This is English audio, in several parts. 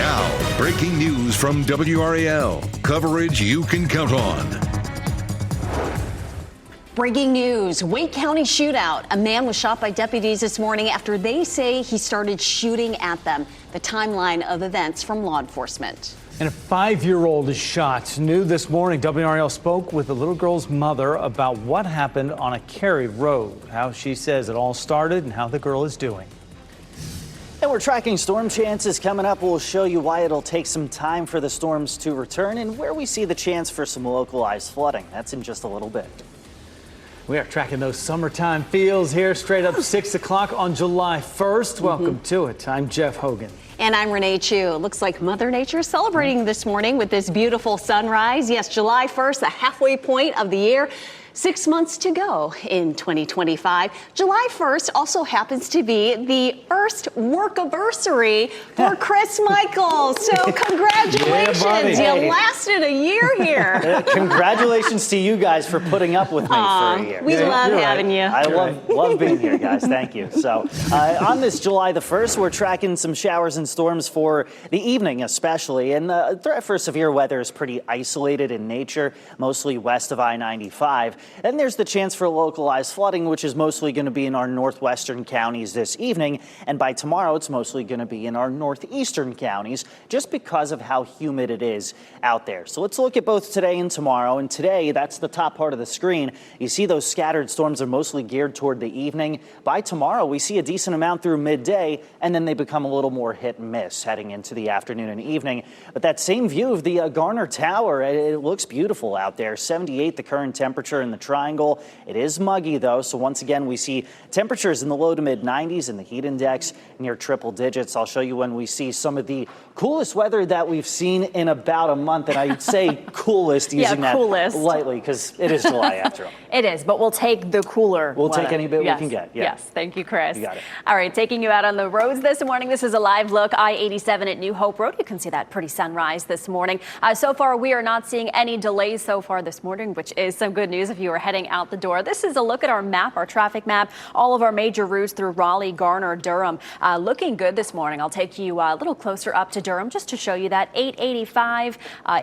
Now, breaking news from WRAL. Coverage you can count on. Breaking news, Wake County shootout. A man was shot by deputies this morning after they say he started shooting at them. The timeline of events from law enforcement. And a 5-year-old is shot. New this morning, WRAL spoke with the little girl's mother about what happened on a Cary road, how she says it all started and how the girl is doing. And we're tracking storm chances. Coming up, we'll show you why it'll take some time for the storms to return and where we see the chance for some localized flooding. That's in just a little bit. We are tracking those summertime feels here straight up 6 o'clock on July 1st. Welcome to it. I'm Jeff Hogan. And I'm Renee Chu. It looks like Mother Nature is celebrating this morning with this beautiful sunrise. Yes, July 1st, the halfway point of the year. 6 months to go in 2025. July 1st also happens to be the first work-iversary for Chris Michaels. So congratulations, Yeah, you lasted a year here. Congratulations to you guys for putting up with me for a year. We love having you. I love being here, guys. Thank you. So on this July the 1st, we're tracking some showers and storms for the evening especially. And the threat for severe weather is pretty isolated in nature, mostly west of I-95. Then there's the chance for localized flooding, which is mostly going to be in our northwestern counties this evening. And by tomorrow, it's mostly going to be in our northeastern counties just because of how humid it is out there. So let's look at both today and tomorrow. And today, that's the top part of the screen. You see those scattered storms are mostly geared toward the evening. By tomorrow, we see a decent amount through midday, and then they become a little more hit and miss heading into the afternoon and evening. But that same view of the Garner Tower, it looks beautiful out there. 78 the current temperature in the triangle. It is muggy though, so once again we see temperatures in the low to mid 90s and the heat index near triple digits. I'll show you when we see some of the coolest weather that we've seen in about a month, and I'd say coolest using that lightly because it is July after all. It is, but we'll take the cooler We'll weather. take any bit we can get. Yeah. Yes, thank you, Chris. You got it. All right, taking you out on the roads this morning. This is a live look, I-87 at New Hope Road. You can see that pretty sunrise this morning. So far, we are not seeing any delays so far this morning, which is some good news if you are heading out the door. This is a look at our map, our traffic map, all of our major routes through Raleigh, Garner, Durham. Looking good this morning. I'll take you a little closer up to Durham just to show you that 885,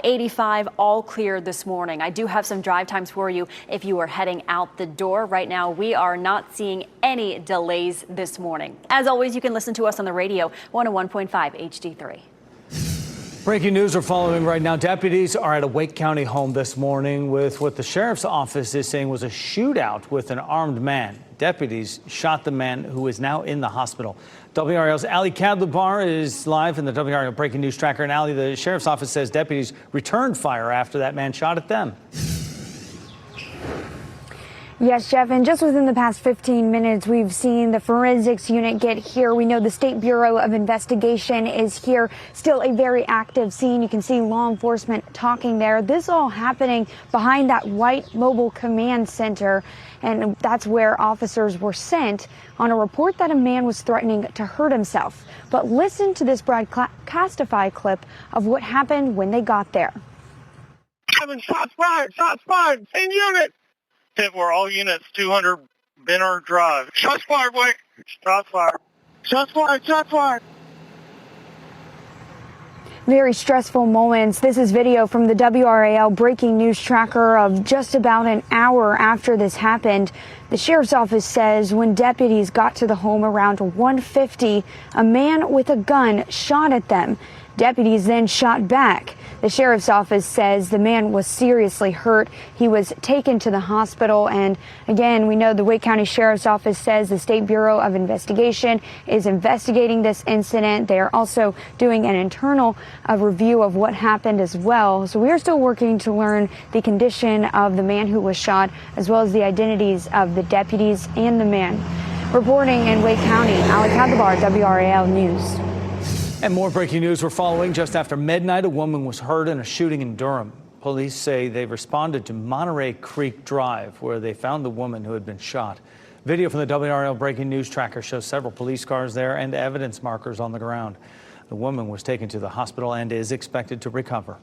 85, all clear this morning. I do have some drive times for you if you are heading out the door. Right now, we are not seeing any delays this morning. As always, you can listen to us on the radio, 101.5 HD3. Breaking news we're following right now. Deputies are at a Wake County home this morning with what the sheriff's office is saying was a shootout with an armed man. Deputies shot the man who is now in the hospital. WRAL's Ali Kadlubar is live in the WRAL Breaking News Tracker. And Ali, the sheriff's office says deputies returned fire after that man shot at them. Yes, Jeff, and just within the past 15 minutes, we've seen the forensics unit get here. We know the State Bureau of Investigation is here. Still a very active scene. You can see law enforcement talking there. This all happening behind that white mobile command center, and that's where officers were sent on a report that a man was threatening to hurt himself. But listen to this broadcastify clip of what happened when they got there. Having shots fired, same unit. We're all units, 200 Benner Drive. Shots fired, Wake. Shots fired. Shots fired, shots fired. Very stressful moments. This is video from the WRAL Breaking News Tracker of just about an hour after this happened. The sheriff's office says when deputies got to the home around 1:50, a man with a gun shot at them. Deputies then shot back. The sheriff's office says the man was seriously hurt. He was taken to the hospital. And again, we know the Wake County Sheriff's Office says the State Bureau of Investigation is investigating this incident. They are also doing an internal review of what happened as well. So we are still working to learn the condition of the man who was shot, as well as the identities of the deputies and the man. Reporting in Wake County, Ali Kadlubar, WRAL News. And more breaking news we're following. Just after midnight, a woman was hurt in a shooting in Durham. Police say they responded to Monterey Creek Drive, where they found the woman who had been shot. Video from the WRAL Breaking News Tracker shows several police cars there and evidence markers on the ground. The woman was taken to the hospital and is expected to recover.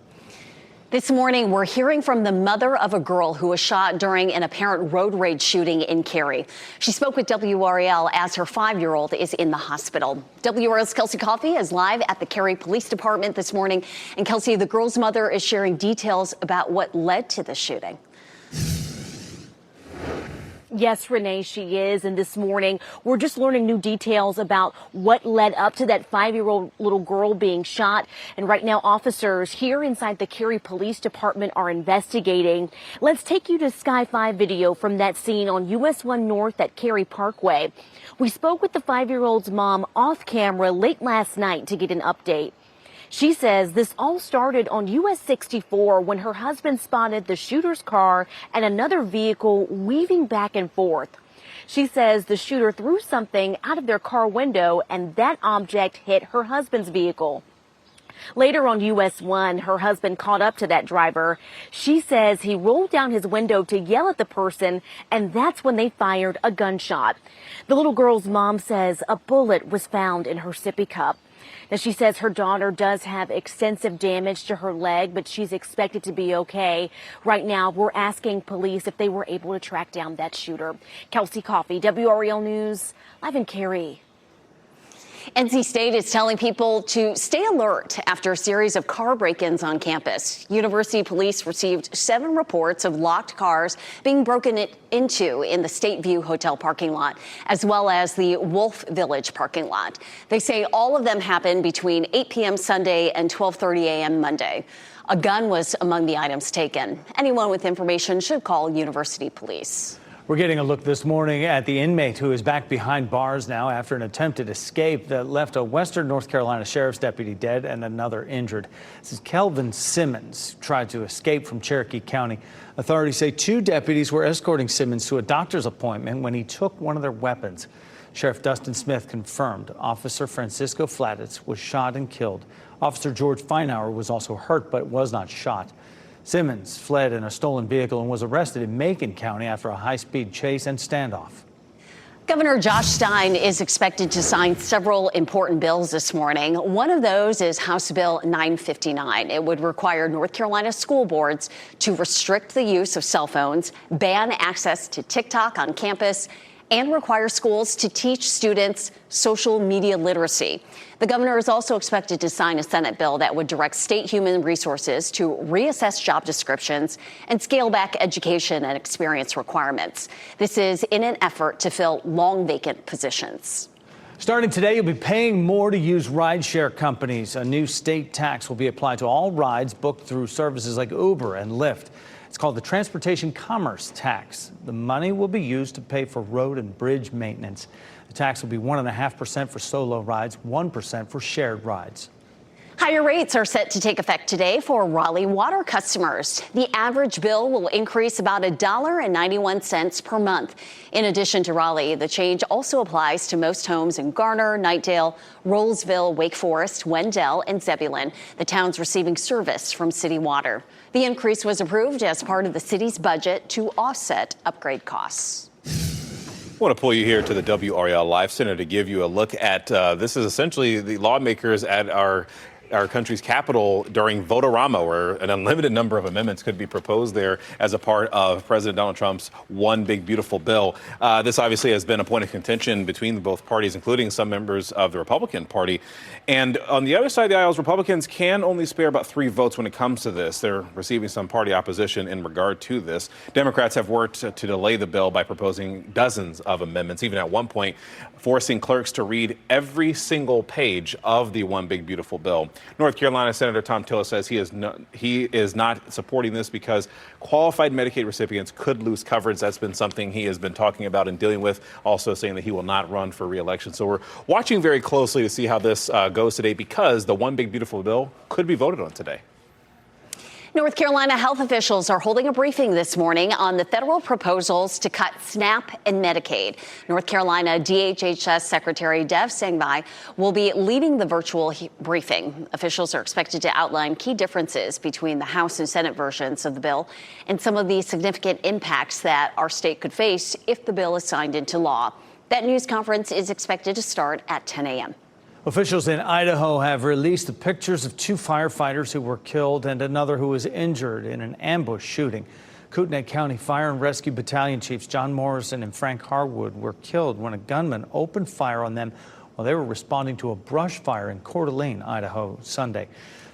This morning, we're hearing from the mother of a girl who was shot during an apparent road rage shooting in Cary. She spoke with WRAL as her 5-year-old is in the hospital. WRAL's Kelsey Coffey is live at the Cary Police Department this morning. And Kelsey, the girl's mother is sharing details about what led to the shooting. Yes, Renee, she is. And this morning, we're just learning new details about what led up to that 5-year-old little girl being shot. And right now, officers here inside the Cary Police Department are investigating. Let's take you to Sky 5 video from that scene on US 1 North at Cary Parkway. We spoke with the 5-year-old's mom off camera late last night to get an update. She says this all started on US 64 when her husband spotted the shooter's car and another vehicle weaving back and forth. She says the shooter threw something out of their car window and that object hit her husband's vehicle. Later on US 1, her husband caught up to that driver. She says he rolled down his window to yell at the person, and that's when they fired a gunshot. The little girl's mom says a bullet was found in her sippy cup. Now, she says her daughter does have extensive damage to her leg, but she's expected to be okay. Right now, we're asking police if they were able to track down that shooter. Kelsey Coffey, WRAL News, live in Cary. NC State is telling people to stay alert after a series of car break-ins on campus. University police received 7 reports of locked cars being broken into in the State View Hotel parking lot, as well as the Wolf Village parking lot. They say all of them happened between 8 p.m. Sunday and 12:30 a.m. Monday. A gun was among the items taken. Anyone with information should call University Police. We're getting a look this morning at the inmate who is back behind bars now after an attempted escape that left a Western North Carolina sheriff's deputy dead and another injured. This is Kelvin Simmons, tried to escape from Cherokee County. Authorities say 2 deputies were escorting Simmons to a doctor's appointment when he took one of their weapons. Sheriff Dustin Smith confirmed Officer Francisco Flattitz was shot and killed. Officer George Feinauer was also hurt but was not shot. Simmons fled in a stolen vehicle and was arrested in Macon County after a high-speed chase and standoff. Governor Josh Stein is expected to sign several important bills this morning. One of those is House Bill 959. It would require North Carolina school boards to restrict the use of cell phones, ban access to TikTok on campus, and require schools to teach students social media literacy. The governor is also expected to sign a Senate bill that would direct state human resources to reassess job descriptions and scale back education and experience requirements. This is in an effort to fill long vacant positions. Starting today, you'll be paying more to use rideshare companies. A new state tax will be applied to all rides booked through services like Uber and Lyft. It's called the Transportation Commerce Tax. The money will be used to pay for road and bridge maintenance. The tax will be 1.5% for solo rides, 1% for shared rides. Higher rates are set to take effect today for Raleigh water customers. The average bill will increase about $1.91 per month. In addition to Raleigh, the change also applies to most homes in Garner, Knightdale, Rollsville, Wake Forest, Wendell, and Zebulon, the towns receiving service from city water. The increase was approved as part of the city's budget to offset upgrade costs. I want to pull you here to the WRAL Live Center to give you a look at this is essentially the lawmakers at our country's capital during Votorama, where an unlimited number of amendments could be proposed there as a part of President Donald Trump's One Big Beautiful Bill. This obviously has been a point of contention between both parties, including some members of the Republican Party. And on the other side of the aisle, Republicans can only spare about 3 votes when it comes to this. They're receiving some party opposition in regard to this. Democrats have worked to delay the bill by proposing dozens of amendments, even at one point forcing clerks to read every single page of the One Big Beautiful Bill. North Carolina Senator Tom Tillis says he is not supporting this because qualified Medicaid recipients could lose coverage. That's been something he has been talking about and dealing with, also saying that he will not run for re-election. So we're watching very closely to see how this goes today, because the One Big Beautiful Bill could be voted on today. North Carolina health officials are holding a briefing this morning on the federal proposals to cut SNAP and Medicaid. North Carolina DHHS Secretary Dev Sangbai will be leading the virtual briefing. Officials are expected to outline key differences between the House and Senate versions of the bill and some of the significant impacts that our state could face if the bill is signed into law. That news conference is expected to start at 10 a.m. Officials in Idaho have released the pictures of 2 firefighters who were killed and another who was injured in an ambush shooting. Kootenai County Fire and Rescue Battalion Chiefs John Morrison and Frank Harwood were killed when a gunman opened fire on them while they were responding to a brush fire in Coeur d'Alene, Idaho, Sunday.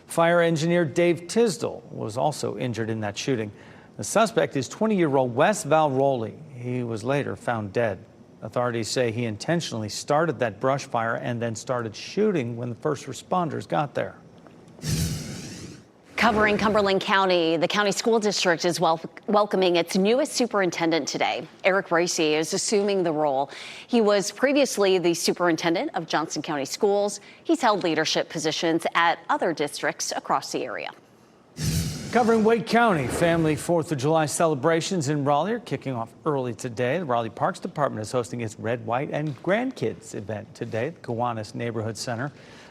Fire engineer Dave Tisdall was also injured in that shooting. The suspect is 20-year-old Wes Valroli. He was later found dead. Authorities say he intentionally started that brush fire and then started shooting when the first responders got there. Covering Cumberland County, the county school district is welcoming its newest superintendent today. Eric Bracey is assuming the role. He was previously the superintendent of Johnson County Schools. He's held leadership positions at other districts across the area. Covering Wake County, family 4th of July celebrations in Raleigh are kicking off early today. The Raleigh Parks Department is hosting its Red, White, and Grandkids event today at the Kiwanis Neighborhood Center.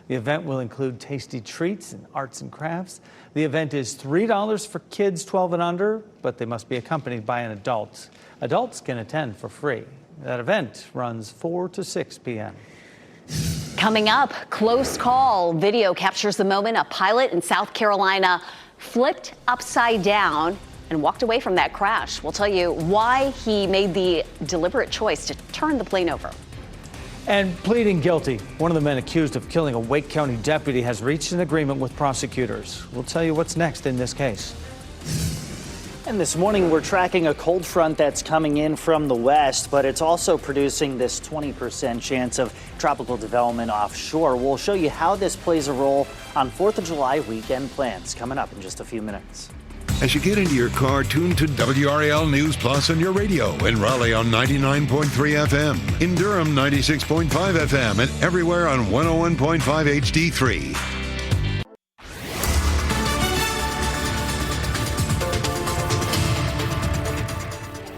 The event will include tasty treats and arts and crafts. The event is $3 for kids 12 and under, but they must be accompanied by an adult. Adults can attend for free. That event runs 4 to 6 p.m. Coming up, close call. Video captures the moment a pilot in South Carolina flipped upside down and walked away from that crash. We'll tell you why he made the deliberate choice to turn the plane over. And pleading guilty, one of the men accused of killing a Wake County deputy has reached an agreement with prosecutors. We'll tell you what's next in this case. And this morning, we're tracking a cold front that's coming in from the west, but it's also producing this 20% chance of tropical development offshore. We'll show you how this plays a role on 4th of July weekend plans coming up in just a few minutes. As you get into your car, tune to WRAL News Plus on your radio. In Raleigh on 99.3 FM. In Durham, 96.5 FM. And everywhere on 101.5 HD3.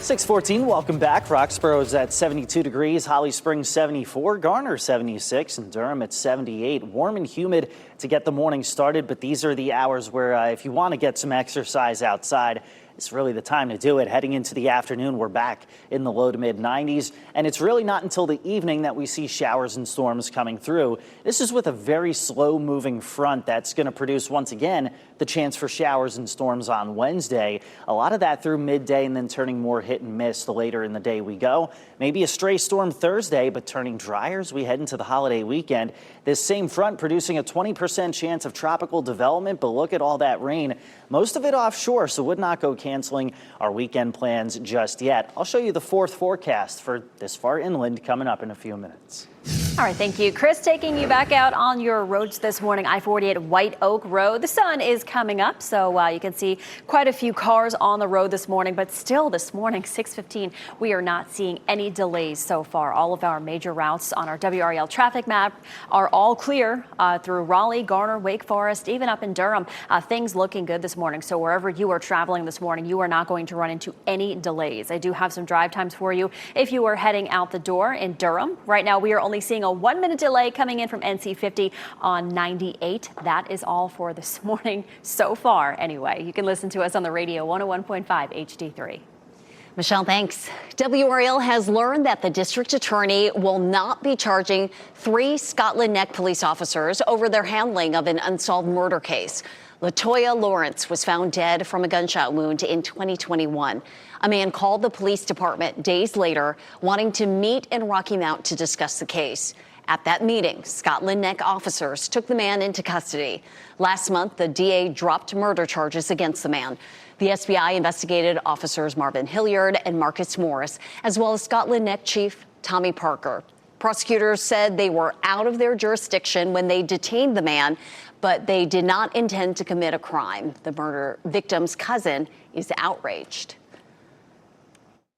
6:14, welcome back. Roxborough is at 72 degrees, Holly Springs 74, Garner 76, and Durham at 78. Warm and humid to get the morning started, but these are the hours where if you want to get some exercise outside, it's really the time to do it. Heading into the afternoon, we're back in the low to mid 90s, and it's really not until the evening that we see showers and storms coming through. This is with a very slow moving front that's going to produce once again the chance for showers and storms on Wednesday. A lot of that through midday and then turning more hit and miss the later in the day we go. Maybe a stray storm Thursday, but turning drier as we head into the holiday weekend. This same front producing a 20% chance of tropical development, but look at all that rain. Most of it offshore, so would not go canceling our weekend plans just yet. I'll show you the 4th forecast for this far inland coming up in a few minutes. All right, thank you. Chris, taking you back out on your roads this morning, I-48 White Oak Road. The sun is coming up, so you can see quite a few cars on the road this morning, but still this morning, 6:15, we are not seeing any delays so far. All of our major routes on our WRAL traffic map are all clear through Raleigh, Garner, Wake Forest, even up in Durham. Things looking good this morning, so wherever you are traveling this morning, you are not going to run into any delays. I do have some drive times for you if you are heading out the door in Durham. Right now, we are only seeing a 1-minute delay coming in from NC 50 on 98. That is all for this morning so far. Anyway, you can listen to us on the radio 101.5 HD3. Michelle, thanks. WRAL has learned that the district attorney will not be charging 3 Scotland Neck police officers over their handling of an unsolved murder case. Latoya Lawrence was found dead from a gunshot wound in 2021. A man called the police department days later, wanting to meet in Rocky Mount to discuss the case. At that meeting, Scotland Neck officers took the man into custody. Last month, the DA dropped murder charges against the man. The SBI investigated officers Marvin Hilliard and Marcus Morris, as well as Scotland Neck Chief Tommy Parker. Prosecutors said they were out of their jurisdiction when they detained the man, but they did not intend to commit a crime. The murder victim's cousin is outraged.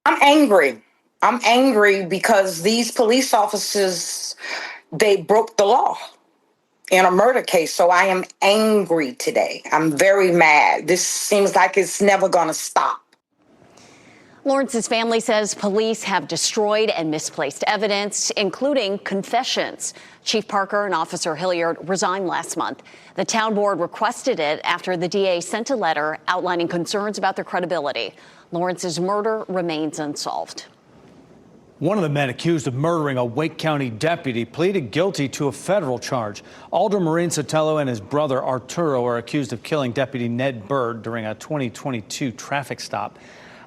I'm angry. I'm angry because these police officers, they broke the law in a murder case. So I am angry today. I'm very mad. This seems like it's never going to stop. Lawrence's family says police have destroyed and misplaced evidence, including confessions. Chief Parker and Officer Hilliard resigned last month. The town board requested it after the DA sent a letter outlining concerns about their credibility. Lawrence's murder remains unsolved. One of the men accused of murdering a Wake County deputy pleaded guilty to a federal charge. Alder Maureen Sotelo and his brother Arturo are accused of killing Deputy Ned Bird during a 2022 traffic stop.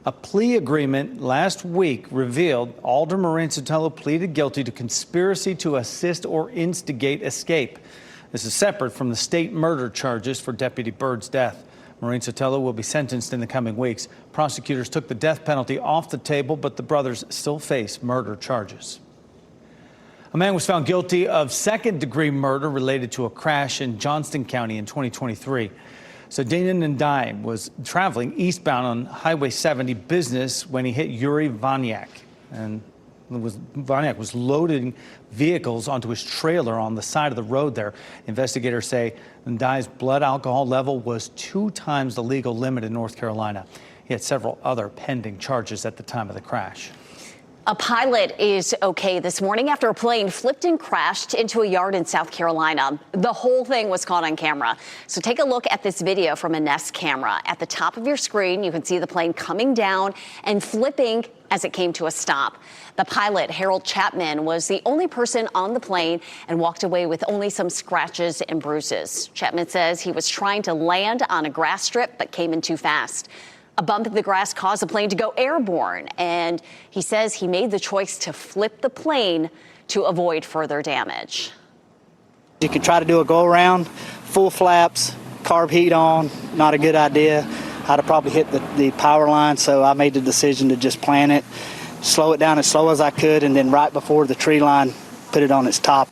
A plea agreement last week revealed Alder Maureen Sotelo pleaded guilty to conspiracy to assist or instigate escape. This is separate from the state murder charges for Deputy Bird's death. Maureen Sotelo will be sentenced in the coming weeks. Prosecutors took the death penalty off the table, but the brothers still face murder charges. A man was found guilty of second-degree murder related to a crash in Johnston County in 2023. Sadina Ndai was traveling eastbound on Highway 70 business when he hit Yuri Vanyak. And Vanyak was loading vehicles onto his trailer on the side of the road there. Investigators say Ndai's blood alcohol level was 2 times the legal limit in North Carolina. He had several other pending charges at the time of the crash. A pilot is okay this morning after a plane flipped and crashed into a yard in South Carolina. The whole thing was caught on camera. So take a look at this video from a Nest camera. At the top of your screen, you can see the plane coming down and flipping as it came to a stop. The pilot, Harold Chapman, was the only person on the plane and walked away with only some scratches and bruises. Chapman says he was trying to land on a grass strip but came in too fast. A bump in the grass caused the plane to go airborne, and he says he made the choice to flip the plane to avoid further damage. You could try to do a go-around, full flaps, carb heat on, not a good idea. I'd have probably hit the power line, so I made the decision to just plan it, slow it down as slow as I could, and then right before the tree line, put it on its top.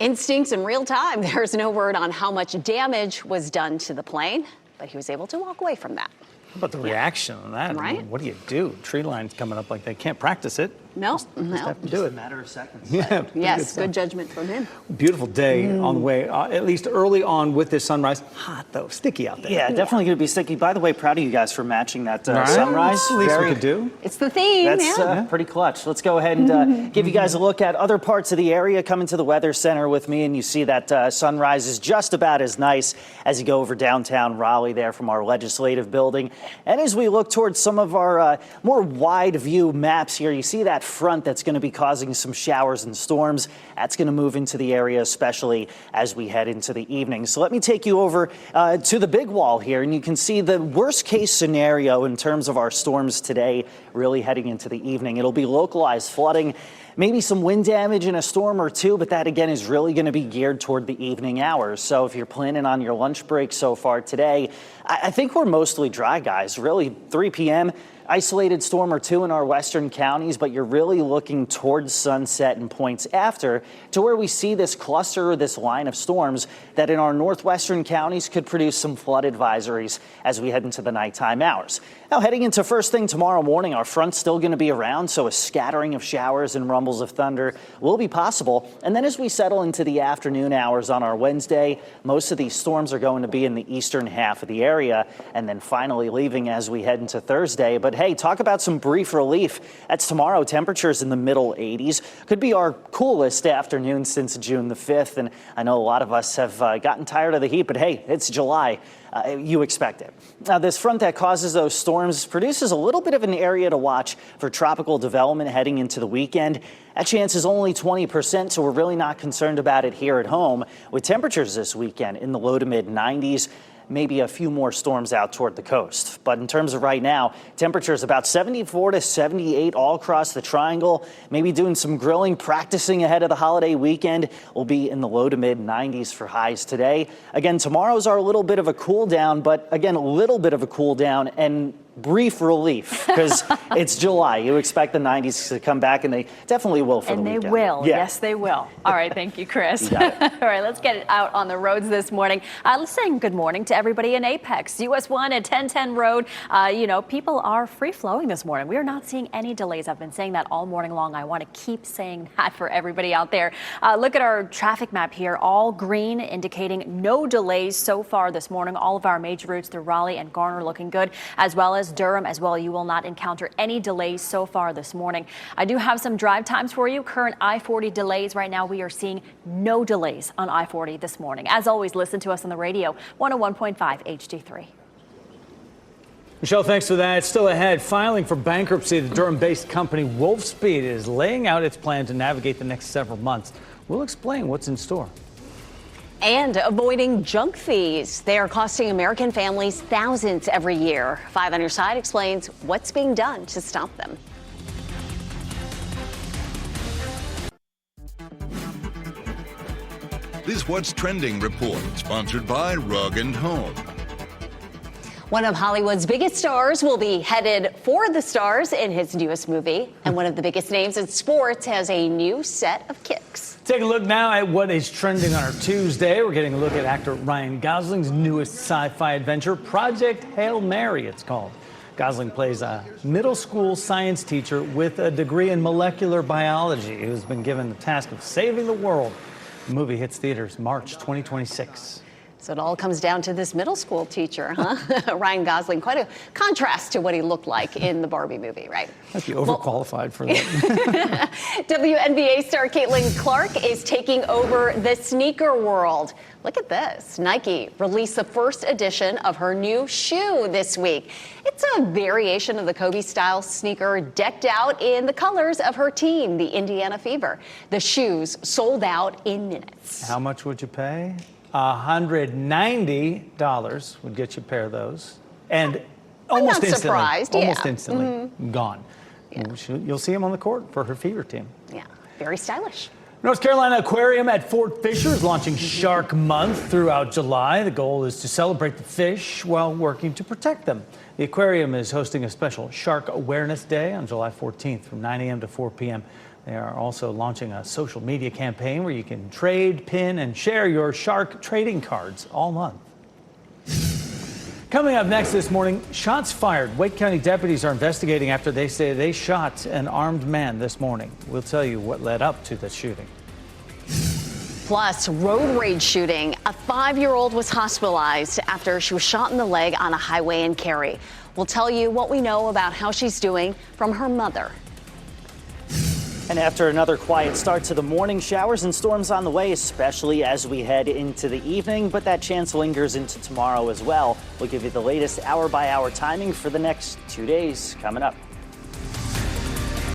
Instincts in real time. There's no word on how much damage was done to the plane, but he was able to walk away from that. How about the reaction on that? Right? I mean, what do? Tree line's coming up like they can't practice it. No, Just have to do it. A matter of seconds. Yeah. Yes, good judgment from him. Beautiful day on the way, at least early on with this sunrise. Hot though, sticky out there. Yeah, definitely going to be sticky. By the way, proud of you guys for matching that Right? sunrise. At least we could do. It's the theme. That's pretty clutch. Let's go ahead and give you guys a look at other parts of the area. Come into the Weather Center with me, and you see that sunrise is just about as nice as you go over downtown Raleigh there from our legislative building. And as we look towards some of our more wide view maps here, you see that front that's going to be causing some showers and storms. That's going to move into the area, especially as we head into the evening. So let me take you over to the big wall here, and you can see the worst case scenario in terms of our storms today, really heading into the evening. It'll be localized flooding, maybe some wind damage in a storm or two, but that again is really going to be geared toward the evening hours. So if you're planning on your lunch break so far today, I think we're mostly dry, guys. Really 3 p.m. isolated storm or two in our western counties, but you're really looking towards sunset and points after to where we see this cluster or this line of storms that in our northwestern counties could produce some flood advisories as we head into the nighttime hours. Now, heading into first thing tomorrow morning, our front's still going to be around, so a scattering of showers and rumbles of thunder will be possible. And then as we settle into the afternoon hours on our Wednesday, most of these storms are going to be in the eastern half of the area, and then finally leaving as we head into Thursday. But hey, talk about some brief relief. That's tomorrow. Temperatures in the middle 80s. Could be our coolest afternoon since June the 5th. And I know a lot of us have gotten tired of the heat, but hey, it's July. You expect it. Now, this front that causes those storms produces a little bit of an area to watch for tropical development heading into the weekend. That chance is only 20%, so we're really not concerned about it here at home, with temperatures this weekend in the low to mid 90s. Maybe a few more storms out toward the coast. But in terms of right now, temperatures about 74 to 78 all across the triangle. Maybe doing some grilling, practicing ahead of the holiday weekend. We'll be in the low to mid 90s for highs today. Again, tomorrow's our little bit of a cool down, but again, a little bit of a cool down and brief relief because it's July. You expect the 90s to come back, and they definitely will for the weekend. And they will. Yeah. Yes, they will. All right. Thank you, Chris. You got it. All right. Let's get it out on the roads this morning. Let's say good morning to everybody in Apex. US 1 at 1010 Road. People are free flowing this morning. We are not seeing any delays. I've been saying that all morning long. I want to keep saying that for everybody out there. Look at our traffic map here. All green, indicating no delays so far this morning. All of our major routes through Raleigh and Garner looking good, as well as Durham as well. You will not encounter any delays so far this morning. I do have some drive times for you. Current I-40 delays right now. We are seeing no delays on I-40 this morning. As always, listen to us on the radio, 101.5 HD3. Michelle, thanks for that. Still ahead, filing for bankruptcy, the Durham-based company Wolfspeed is laying out its plan to navigate the next several months. We'll explain what's in store. And avoiding junk fees. They are costing American families thousands every year. 5 on your side explains what's being done to stop them. This What's Trending report, sponsored by Rug & Home. One of Hollywood's biggest stars will be headed for the stars in his newest movie. And one of the biggest names in sports has a new set of kicks. Take a look now at what is trending on our Tuesday. We're getting a look at actor Ryan Gosling's newest sci-fi adventure, Project Hail Mary, it's called. Gosling plays a middle school science teacher with a degree in molecular biology who's been given the task of saving the world. The movie hits theaters March 2026. So it all comes down to this middle school teacher, huh? Ryan Gosling, quite a contrast to what he looked like in the Barbie movie, right? Might be overqualified for that. WNBA star Caitlin Clark is taking over the sneaker world. Look at this. Nike released the first edition of her new shoe this week. It's a variation of the Kobe-style sneaker decked out in the colors of her team, the Indiana Fever. The shoes sold out in minutes. How much would you pay? $190 would get you a pair of those. And almost instantly, gone. Yeah. You'll see him on the court for her Fever team. Yeah, very stylish. North Carolina Aquarium at Fort Fisher is launching Shark Month throughout July. The goal is to celebrate the fish while working to protect them. The aquarium is hosting a special Shark Awareness Day on July 14th from 9 a.m. to 4 p.m. They are also launching a social media campaign where you can trade, pin, and share your shark trading cards all month. Coming up next this morning, shots fired. Wake County deputies are investigating after they say they shot an armed man this morning. We'll tell you what led up to the shooting. Plus, road rage shooting. A 5-year-old was hospitalized after she was shot in the leg on a highway in Cary. We'll tell you what we know about how she's doing from her mother. And after another quiet start to the morning, showers and storms on the way, especially as we head into the evening, but that chance lingers into tomorrow as well. We'll give you the latest hour-by-hour timing for the next 2 days coming up.